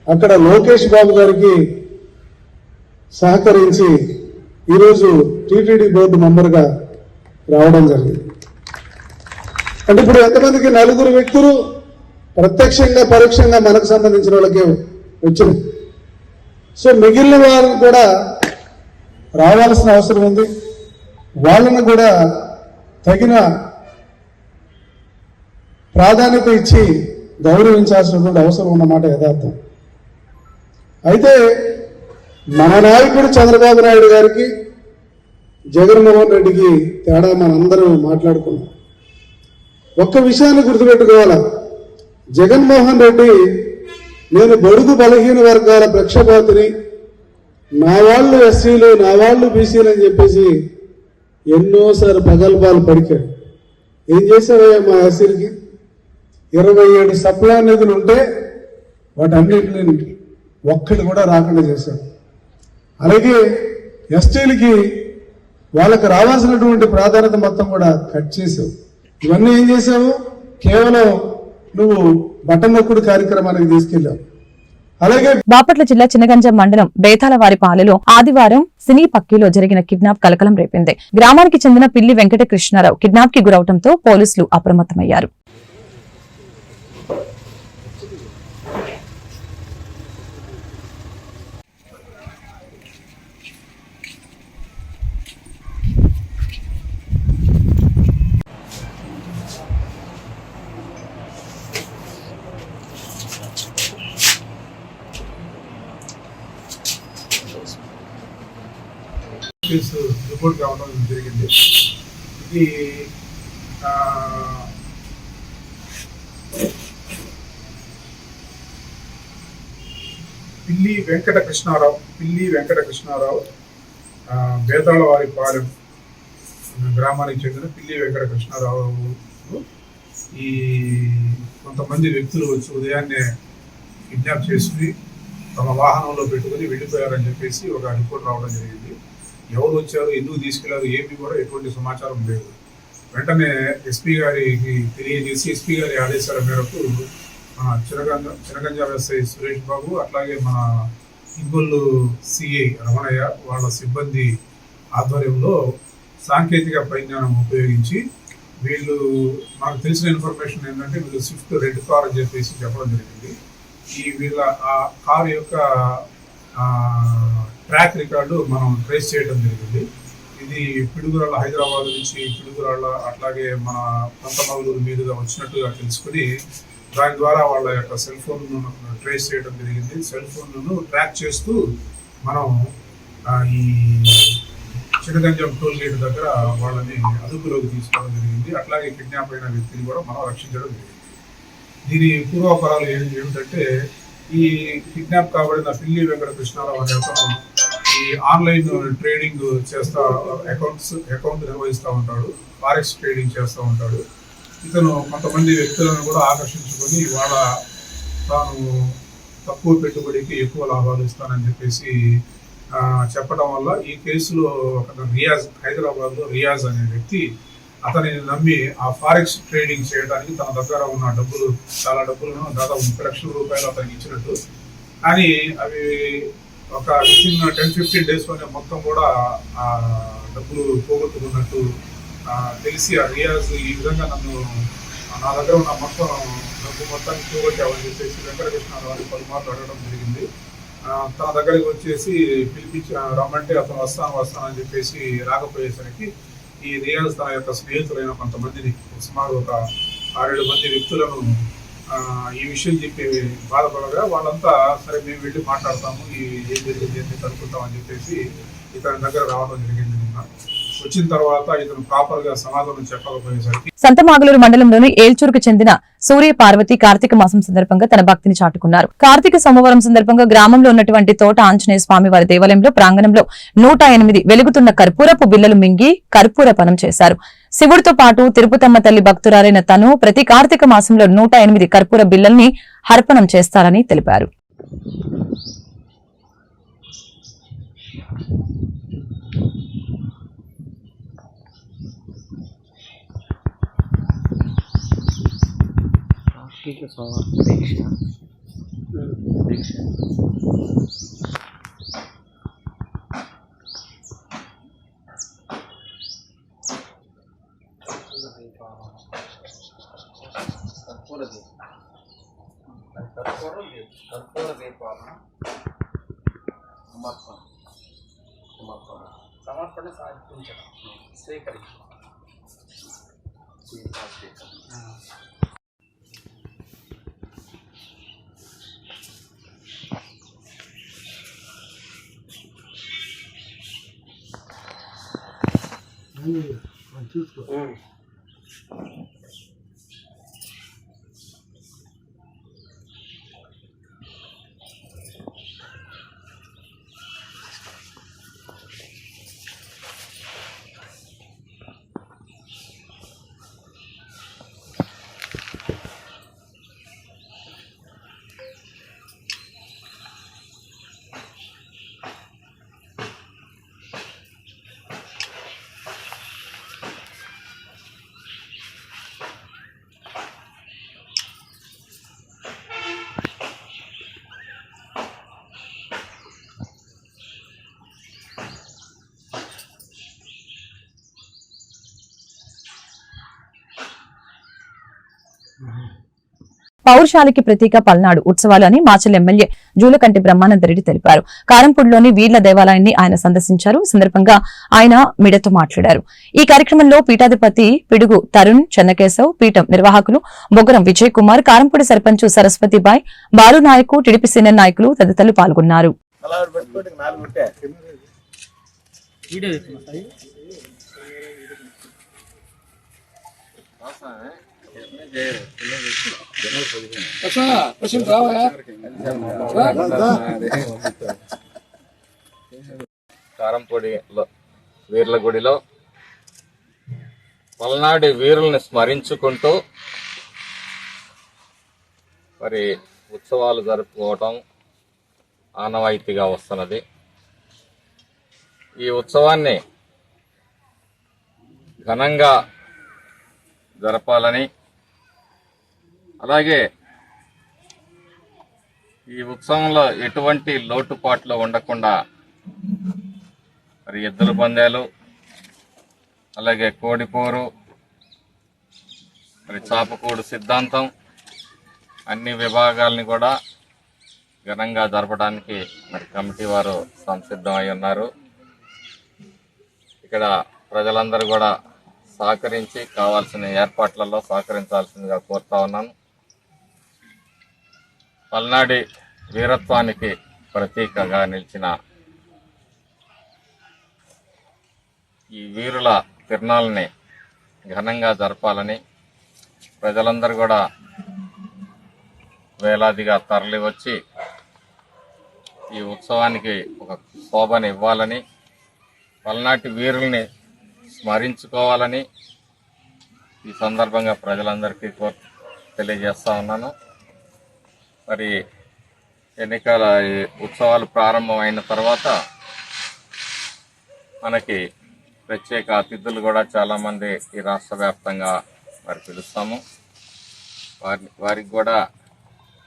అక్కడ లోకేష్ బాబు గారికి సహకరించి ఈరోజు టీటీడీ బోర్డు మెంబర్గా రావడం జరిగింది. అంటే ఇప్పుడు ఎంతమందికి 4 వ్యక్తులు ప్రత్యక్షంగా పరోక్షంగా మనకు సంబంధించిన వాళ్ళకి వచ్చినాయి. సో మిగిలిన వారిని కూడా రావాల్సిన అవసరం ఉంది. వాళ్ళని కూడా తగిన ప్రాధాన్యత ఇచ్చి గౌరవించాల్సినటువంటి అవసరం ఉన్నమాట యథార్థం. అయితే మన నాయకుడు చంద్రబాబు నాయుడు గారికి, జగన్మోహన్ రెడ్డికి తేడా మనందరూ మాట్లాడుకున్నాం. ఒక్క విషయాన్ని గుర్తుపెట్టుకోవాలా, జగన్మోహన్ రెడ్డి నేను బడుగు బలహీన వర్గాల పక్షపాతిని, నా వాళ్ళు ఎస్సీలు, నా వాళ్ళు బీసీలు అని చెప్పేసి ఎన్నోసార్లు ప్రగల్భాలు పడికాడు. ఏం చేశారయ్యా మా ఎస్సీలకి? 27 సప్లా నిధులు ఉంటే వాటన్నిటిని ఒక్కటి కూడా రాకుండా చేశాడు. అలాగే ఎస్టీలకి వాళ్ళకి రావాల్సినటువంటి ప్రాధాన్యత మొత్తం కూడా కట్ చేసావు. ఇవన్నీ ఏం చేసావు? కేవలం నువ్వు బటన్ నొక్కుడు కార్యక్రమానికి తీసుకెళ్ళావు. అలాగే బాపట్ల జిల్లా చినగంజం మండలం బేతాలవారిపాలెలో ఆదివారం సినీ పక్కీలో జరిగిన కిడ్నాప్ కలకలం రేపింది. గ్రామానికి చెందిన పిల్లి వెంకట కృష్ణారావు కిడ్నాప్ కి గురవడంతో పోలీసులు అప్రమత్తమయ్యారు. రిపోర్ట్ కావడం జరిగింది. ఇది పిల్లి వెంకట కృష్ణారావు బేతాళవారిపాలెం గ్రామానికి చెందిన పిల్లి వెంకట కృష్ణారావు ఈ కొంతమంది వ్యక్తులు వచ్చి ఉదయాన్నే కిడ్నాప్ చేసి తమ వాహనంలో పెట్టుకుని వెళ్ళిపోయారని చెప్పేసి ఒక రిపోర్ట్ రావడం జరిగింది. ఎవరు వచ్చారు, ఎందుకు తీసుకెళ్లారు, ఏమీ కూడా ఎటువంటి సమాచారం లేదు. వెంటనే ఎస్పీ గారికి తెలియజేసి ఎస్పీ గారి ఆదేశాల మేరకు మన చినగంజాం ఎస్ఐ సురేష్ బాబు, అట్లాగే మన ఇంగొల్లు సిఐ రమణయ్య వాళ్ళ సిబ్బంది ఆధ్వర్యంలో సాంకేతిక పరిజ్ఞానం ఉపయోగించి వీళ్ళు, నాకు తెలిసిన ఇన్ఫర్మేషన్ ఏంటంటే వీళ్ళు స్విఫ్ట్ రెడ్ కార్ అని చెప్పేసి చెప్పడం జరిగింది. ఈ వీళ్ళ ఆ కారు యొక్క ట్రాక్ రికార్డు మనం ట్రేస్ చేయడం జరిగింది. ఇది పిడుగురాళ్ళ, హైదరాబాద్ నుంచి పిడుగురాళ్ళ అట్లాగే మన పంతమగలూరు మీదుగా వచ్చినట్టుగా తెలుసుకుని దాని ద్వారా వాళ్ళ యొక్క సెల్ ఫోన్ను ట్రేస్ చేయడం జరిగింది. సెల్ ఫోన్ను ట్రాక్ చేస్తూ మనం ఈ చినగంజం టోల్ గేట్ దగ్గర వాళ్ళని అదుపులోకి తీసుకోవడం జరిగింది. అట్లాగే కిడ్నాప్ అయిన వ్యక్తిని కూడా మనం రక్షించడం జరిగింది. దీని పూర్వాపరాలు ఏమిటంటే, ఈ కిడ్నాప్ కాబడిన పిల్లి వెంకట కృష్ణారావు అనే అతను ఈ ఆన్లైన్ ట్రేడింగ్ అకౌంట్ నిర్వహిస్తూ ఉంటాడు, ఫారెక్స్ ట్రేడింగ్ చేస్తూ ఉంటాడు. ఇతను కొంతమంది వ్యక్తులను కూడా ఆకర్షించుకొని తాను తక్కువ పెట్టుబడికి ఎక్కువ లాభాలు ఇస్తానని చెప్పేసి చెప్పడం వల్ల ఈ కేసులో హైదరాబాద్లో రియాజ్ అనే వ్యక్తి అతనిని నమ్మి ఆ ఫారెక్స్ ట్రేడింగ్ చేయడానికి తన దగ్గర ఉన్న చాలా డబ్బులను దాదాపు 30 లక్షల రూపాయలు అతనికి ఇచ్చినట్టు, కానీ అవి ఒక 10-15 డేస్లోనే మొత్తం కూడా ఆ డబ్బులు పోగొట్టుకున్నట్టు తెలిసి ఆ రియాజ్ ఈ విధంగా నా దగ్గర ఉన్న డబ్బు మొత్తాన్ని పోగొట్టామని చెప్పేసి వెంకటకృష్ణారావు పలుమార్లు అడగడం జరిగింది. తన దగ్గరికి వచ్చేసి పిలిపించి రమ్మంటే అతను వస్తానని చెప్పేసి రాకపోయేసరికి ఈ రియాజ్ తన యొక్క స్నేహితులైన కొంతమందిని, సుమారు ఒక 6-7 మంది వ్యక్తులను ఈ విషయం చెప్పి బాధపడగా వాళ్ళంతా సరే మేము వెళ్ళి మాట్లాడతాము, ఏం జరిగింది కనుక్కుంటామని చెప్పేసి ఇతని దగ్గర రావడం జరిగింది. వచ్చిన తర్వాత ఇతను ప్రాపర్ గా సమాధానం చెప్పకపోయేసరికి సంతమాగులూరు మండలంలోని ఏల్చూరుకు చెందిన సూర్య పార్వతి కార్తీక మాసం సందర్భంగా తన భక్తిని చాటుకున్నారు. కార్తీక సోమవారం సందర్భంగా గ్రామంలో ఉన్నటువంటి తోట ఆంజనేయ స్వామి వారి దేవాలయంలో ప్రాంగణంలో 108 వెలుగుతున్న కర్పూరపు బిళ్లలు మింగి కర్పూర పనం చేశారు. శివుడితో పాటు తిరుపతమ్మ తల్లి భక్తురాలైన తను ప్రతి కార్తీక మాసంలో 108 కర్పూర బిళ్లల్ని హర్పణం చేస్తారని తెలిపారు. సమర్పణ సాధించడం స్వీకరించడం. చూసుకో పౌరుషాలకి ప్రతీక పల్నాడు ఉత్సవాలు అని మాచల్ ఎమ్మెల్యే జూలకంటి బ్రహ్మానందరెడ్డి తెలిపారు. కారంపూడిలోని వీర్ల దేవాలయాన్ని ఆయన సందర్శించారు. ఈ సందర్భంగా ఆయన మీడియాతో మాట్లాడారు. ఈ కార్యక్రమంలో పీఠాధిపతి పిడుగు తరుణ్ చెన్నకేశవ్, పీఠం నిర్వాహకులు బొగ్గరం విజయ్ కుమార్, కారంపూడి సర్పంచ్ సరస్వతిబాయ్, బాలు నాయకు, టీడీపీ సీనియర్ నాయకులు తదితరులు పాల్గొన్నారు. కారంపూడిలో వీర్ల గుడిలో పల్నాడు వీరుల్ని స్మరించుకుంటూ మరి ఉత్సవాలు జరుపుకోవటం ఆనవాయితీగా వస్తున్నది. ఈ ఉత్సవాన్ని ఘనంగా జరపాలని, అలాగే ఈ ఉత్సవంలో ఎటువంటి లోటుపాట్లు ఉండకుండా మరి ఎద్దుల పందాలు, అలాగే కోడిపోరు, మరి చాపకూడు సిద్ధాంతం అన్ని విభాగాల్ని కూడా ఘనంగా జరపడానికి మరి కమిటీ వారు సంసిద్ధమై ఉన్నారు. ఇక్కడ ప్రజలందరూ కూడా సహకరించి కావాల్సిన ఏర్పాట్లలో సహకరించాల్సిందిగా కోరుతా ఉన్నాను. పల్నాడి వీరత్వానికి ప్రతీకగా నిలిచిన ఈ వీరుల తిరునాళ్ళని ఘనంగా జరపాలని ప్రజలందరూ కూడా వేలాదిగా తరలి వచ్చి ఈ ఉత్సవానికి ఒక శోభను ఇవ్వాలని, పల్నాటి వీరుల్ని స్మరించుకోవాలని ఈ సందర్భంగా ప్రజలందరికీ తెలియజేస్తా ఉన్నాను. మరి ఎన్నికల ఉత్సవాలు ప్రారంభమైన తర్వాత మనకి ప్రత్యేక అతిథులు కూడా చాలామంది ఈ రాష్ట్ర వ్యాప్తంగా మరి పిలుస్తాము. వారికి కూడా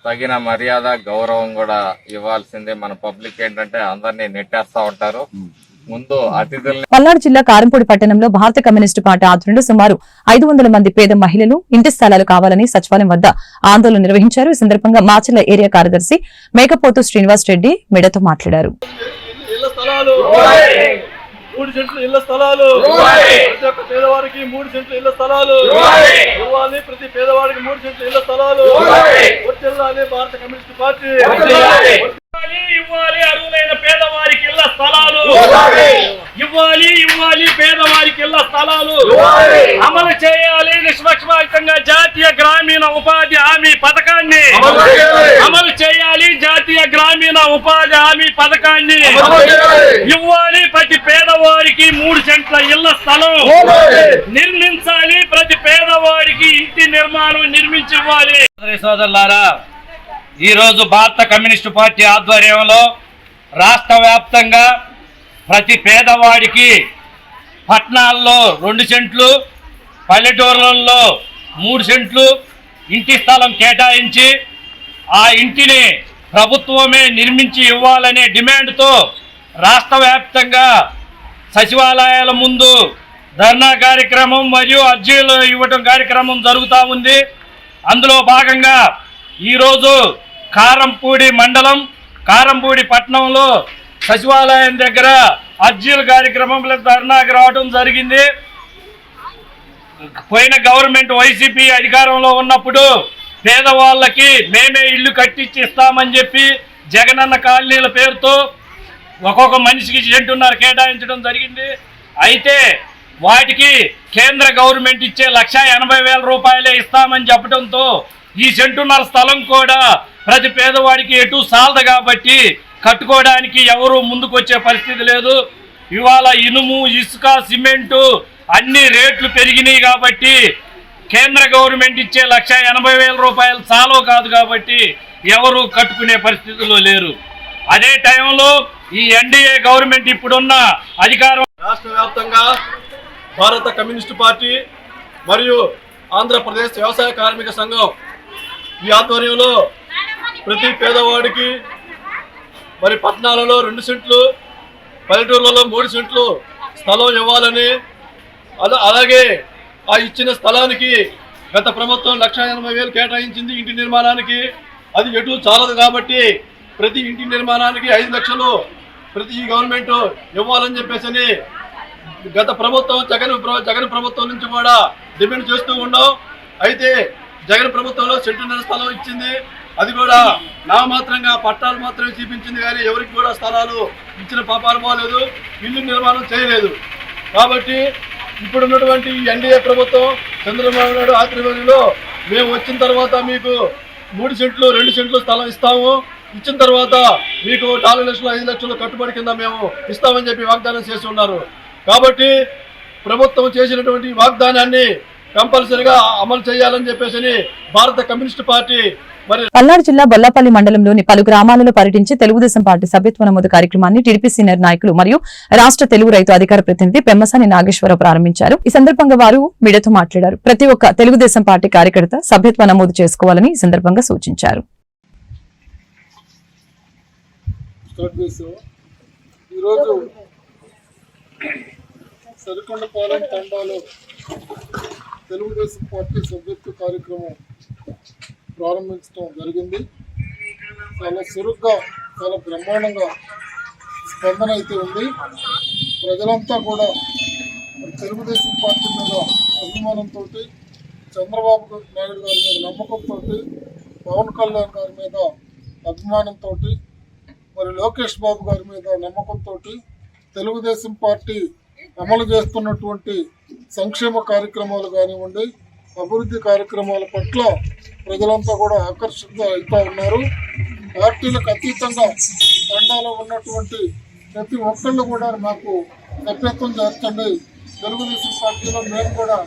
తగిన మర్యాద గౌరవం కూడా ఇవ్వాల్సిందే. మన పబ్లిక్ ఏంటంటే అందరినీ నెట్టేస్తా ఉంటారు. ముందు అతిథుల్ని. పల్నాడు జిల్లా కారంపూడి పట్టణంలో భారత కమ్యూనిస్టు పార్టీ ఆధ్వర్యంలో సుమారు 500 మంది పేద మహిళలు ఇంటి స్థలాలు కావాలని సచివాలయం వద్ద ఆందోళన నిర్వహించారు. ఈ సందర్భంగా మాచర్ల ఏరియా కార్యదర్శి మేకపోతు శ్రీనివాస్ రెడ్డి మీడియాతో మాట్లాడారు. 3 సెంట్లు ఇళ్ల స్థలాలు, ప్రతి ఒక్క పేదవాడికి 3 సెంట్లు ఇళ్ల స్థలాలు ఇవ్వాలి. ప్రతి పేదవాడికి 3 సెంట్లు ఇళ్ల స్థలాలు వర్ధిల్లాలి. భారత కమ్యూనిస్ట్ పార్టీ ఇవ్వాలి. అర్హులైన పేదవారికి ఇళ్ల స్థలాలు ఇవ్వాలి. పేదవారికి ఇళ్ల స్థలాలు అమలు చేయాలి. నిష్పక్షపాతంగా జాతీయ గ్రామీణ ఉపాధి హామీ పథకాన్ని అమలు చేయాలి. జాతీయ గ్రామీణ ఉపాధి హామీ పథకాన్ని ఇవ్వాలి. ప్రతి పేదవారికి 3 సెంట్ల ఇళ్ల స్థలం నిర్మించాలి. ప్రతి పేదవాడికి ఇంటి నిర్మాణం నిర్మించి ఇవ్వాలి. సోదరులారా, ఈరోజు భారత కమ్యూనిస్టు పార్టీ ఆధ్వర్యంలో రాష్ట్ర వ్యాప్తంగా ప్రతి పేదవాడికి పట్టణాల్లో 2 సెంట్లు, పల్లెటూర్లలో 3 సెంట్లు ఇంటి స్థలం కేటాయించి ఆ ఇంటిని ప్రభుత్వమే నిర్మించి ఇవ్వాలనే డిమాండ్తో రాష్ట్ర వ్యాప్తంగా సచివాలయాల ముందు ధర్నా కార్యక్రమం మరియు అర్జీలు ఇవ్వటం కార్యక్రమం జరుగుతూ ఉంది. అందులో భాగంగా ఈరోజు కారంపూడి మండలం కారంపూడి పట్టణంలో సచివాలయం దగ్గర అర్జీల కార్యక్రమంలో ధర్నాకి రావడం జరిగింది. పోయిన గవర్నమెంట్ వైసీపీ అధికారంలో ఉన్నప్పుడు పేదవాళ్ళకి మేమే ఇల్లు కట్టించి ఇస్తామని చెప్పి జగనన్న కాలనీల పేరుతో ఒక్కొక్క మనిషికి 1.5 సెంట్లు కేటాయించడం జరిగింది. అయితే వాటికి కేంద్ర గవర్నమెంట్ ఇచ్చే 1,80,000 రూపాయలే ఇస్తామని చెప్పడంతో ఈ 1.5 సెంటు స్థలం కూడా ప్రతి పేదవాడికి ఎటు సాలదు కాబట్టి కట్టుకోవడానికి ఎవరు ముందుకు వచ్చే పరిస్థితి లేదు. ఇవాళ ఇనుము, ఇసుక, సిమెంటు అన్ని రేట్లు పెరిగినాయి కాబట్టి కేంద్ర గవర్నమెంట్ ఇచ్చే 1,80,000 రూపాయలు చాలు కాదు కాబట్టి ఎవరు కట్టుకునే పరిస్థితుల్లో లేరు. అదే టైంలో ఈ ఎన్డీఏ గవర్నమెంట్ ఇప్పుడున్న అధికారం రాష్ట్ర వ్యాప్తంగా భారత కమ్యూనిస్టు పార్టీ మరియు ఆంధ్రప్రదేశ్ వ్యవసాయ కార్మిక సంఘం ఈ ఆధ్వర్యంలో ప్రతి పేదవాడికి మరి పట్టణాలలో 2 సెంట్లు, పల్లెటూర్లలో 3 సెంట్లు స్థలం ఇవ్వాలని, అలాగే ఆ ఇచ్చిన స్థలానికి గత ప్రభుత్వం 1,80,000 కేటాయించింది ఇంటి నిర్మాణానికి. అది ఎటు చాలదు కాబట్టి ప్రతి ఇంటి నిర్మాణానికి 5 లక్షలు ప్రతి గవర్నమెంట్ ఇవ్వాలని చెప్పేసి గత ప్రభుత్వం జగన్ ప్రభుత్వం నుంచి కూడా డిమాండ్ చేస్తూ ఉన్నాం. అయితే జగన్ ప్రభుత్వంలో సెంటున్నర స్థలం ఇచ్చింది. అది కూడా నామమాత్రంగా పట్టాలు మాత్రమే చూపించింది కానీ ఎవరికి కూడా స్థలాలు ఇచ్చిన పాపాలు పోలేదు, ఇల్లు నిర్మాణం చేయలేదు. కాబట్టి ఇప్పుడున్నటువంటి ఎన్డీఏ ప్రభుత్వం చంద్రబాబు నాయుడు ఆధ్వర్యంలో మేము వచ్చిన తర్వాత మీకు 3 సెంట్లు 2 సెంట్లు స్థలం ఇస్తాము, ఇచ్చిన తర్వాత మీకు 4 లక్షలు 5 లక్షలు కట్టుబడి కింద మేము ఇస్తామని చెప్పి వాగ్దానం చేసి ఉన్నారు. కాబట్టి ప్రభుత్వం చేసినటువంటి వాగ్దానాన్ని కంపల్సరిగా అమలు చేయాలని చెప్పేసి భారత కమ్యూనిస్ట్ పార్టీ పల్నాడు జిల్లా బొల్లాపల్లి మండలంలోని పలు గ్రామాలలో పర్యటించి తెలుగుదేశం పార్టీ సభ్యత్వ నమోదు కార్యక్రమాన్ని టీడీపీ సీనియర్ నాయకులు మరియు రాష్ట్ర తెలుగు రైతు అధికార ప్రతినిధి పెమ్మసాని నాగేశ్వరరావు ప్రారంభించారు. ఈ సందర్భంగా వారు మీడియాతో మాట్లాడారు. ప్రతి ఒక్క తెలుగుదేశం పార్టీ కార్యకర్త సభ్యత్వ నమోదు చేసుకోవాలని ఈ సందర్భంగా సూచించారు. సరికొండపాలెం తండాలో తెలుగుదేశం పార్టీ సభ్యత్వ కార్యక్రమం ప్రారంభించడం జరిగింది. చాలా చురుగ్గా చాలా బ్రహ్మాండంగా స్పందన అయితే ఉంది. ప్రజలంతా కూడా తెలుగుదేశం పార్టీ మీద అభిమానంతో, చంద్రబాబు నాయుడు గారి మీద నమ్మకంతో, పవన్ కళ్యాణ్ గారి మీద అభిమానంతో, మరి లోకేష్ బాబు గారి మీద నమ్మకంతో తెలుగుదేశం పార్టీ అమలు చేస్తున్నటువంటి సంక్షేమ కార్యక్రమాలు కానివ్వండి, అభివృద్ధి కార్యక్రమాల పట్ల ప్రజలంతా కూడా ఆకర్షిత అవుతూ ఉన్నారు. పార్టీలకు అతీతంగా తండాలో ఉన్నటువంటి ప్రతి ఒక్కళ్ళు కూడా మాకు సభ్యత్వం చేర్చండి, తెలుగుదేశం పార్టీలో మేము కూడా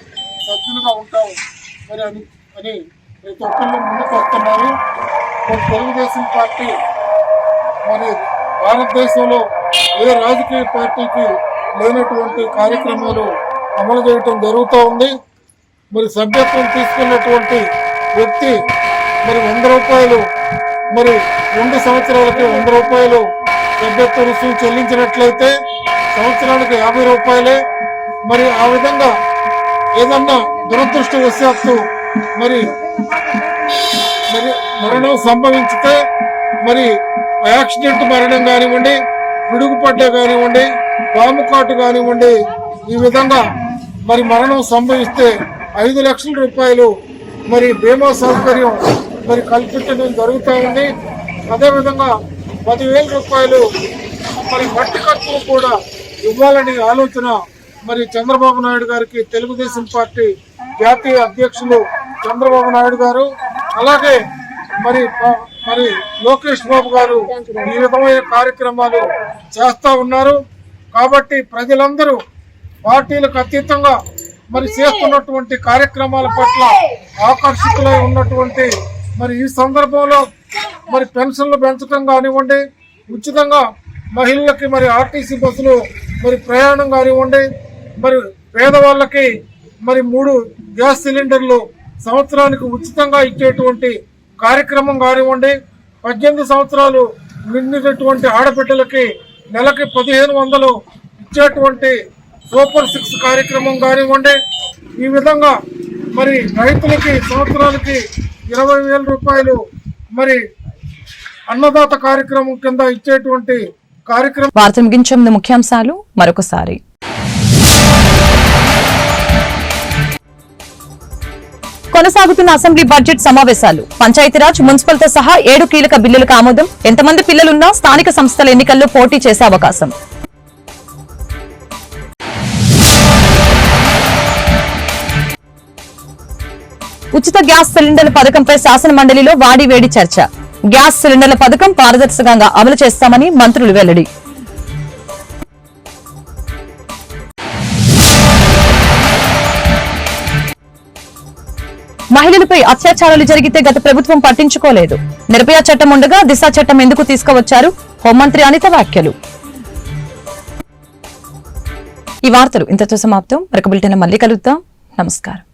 సభ్యులుగా ఉంటాము మరి అని ప్రతి ఒక్కళ్ళు ముందుకు వస్తున్నారు. తెలుగుదేశం పార్టీ మరి భారతదేశంలో ఏ రాజకీయ పార్టీకి లేనటువంటి కార్యక్రమాలు అమలు చేయటం జరుగుతూ ఉంది. మరి సభ్యత్వం తీసుకున్నటువంటి వ్యక్తి మరి 100 రూపాయలు, మరి 2 సంవత్సరాలకి 100 రూపాయలు సభ్యత్వ రుసుము చెల్లించినట్లయితే సంవత్సరానికి 50 రూపాయలే. మరి ఆ విధంగా ఏదన్నా దురదృష్టవశాత్తు మరి మరణం సంభవించితే, మరి యాక్సిడెంట్ మరణం కానివ్వండి, పిడుగుపడ్డ కానివ్వండి, పాము కాటు కానివ్వండి, ఈ విధంగా మరి మరణం సంభవిస్తే 5 లక్షల రూపాయలు మరి బీమా సౌకర్యం మరి కల్పించడం జరుగుతూ ఉంది. అదేవిధంగా 10,000 రూపాయలు మరి మట్టి ఖర్చులు కూడా ఇవ్వాలని ఆలోచన మరి చంద్రబాబు నాయుడు గారికి, తెలుగుదేశం పార్టీ జాతీయ అధ్యక్షులు చంద్రబాబు నాయుడు గారు, అలాగే మరి లోకేష్ బాబు గారు ఈ విధమైన కార్యక్రమాలు చేస్తూ ఉన్నారు. కాబట్టి ప్రజలందరూ పార్టీలకు అతీతంగా మరి చేస్తున్నటువంటి కార్యక్రమాల పట్ల ఆకర్షితులై ఉన్నటువంటి మరి ఈ సందర్భంలో మరి పెన్షన్లు పెంచడం కానివ్వండి, ఉచితంగా మహిళలకి మరి ఆర్టీసీ బస్సులు మరి ప్రయాణం కానివ్వండి, మరి పేదవాళ్ళకి మరి 3 గ్యాస్ సిలిండర్లు సంవత్సరానికి ఉచితంగా ఇచ్చేటువంటి కార్యక్రమం కానివ్వండి, 18 సంవత్సరాలు నిండినటువంటి ఆడబిడ్డలకి నెలకి 1,500 ఇచ్చేటువంటి సూపర్ 6 కార్యక్రమం కానివ్వండి, ఈ విధంగా మరి రైతులకి సంవత్సరాలకి 20,000 రూపాయలు మరి అన్నదాత కార్యక్రమం కింద ఇచ్చేటువంటి కార్యక్రమం. వార్త ముగించే ముందు ముఖ్యాంశాలు మరొకసారి. కొనసాగుతున్న అసెంబ్లీ బడ్జెట్ సమావేశాలు. పంచాయతీరాజ్, మున్సిపల్తో సహా 7 కీలక బిల్లులకు ఆమోదం. ఎంతమంది పిల్లలున్నా స్థానిక సంస్థల ఎన్నికల్లో పోటీ చేసే అవకాశం. ఉచిత గ్యాస్ సిలిండర్ల పథకంపై శాసన మండలిలో వాడివేడి చర్చ. గ్యాస్ సిలిండర్ల పథకం పారదర్శకంగా అమలు చేస్తామని మంత్రులు వెల్లడి. మహిళలపై అత్యాచారాలు జరిగితే గత ప్రభుత్వం పట్టించుకోలేదు. నిర్భయ చట్టం ఉండగా దిశ చట్టం ఎందుకు తీసుకువచ్చారు? హోంమంత్రి అనిత వ్యాఖ్యలు. ఈ వార్తలు ఇంతతో సమాప్తం. మరొక బులెటిన్ మళ్ళీ కలుద్దాం. నమస్కారం.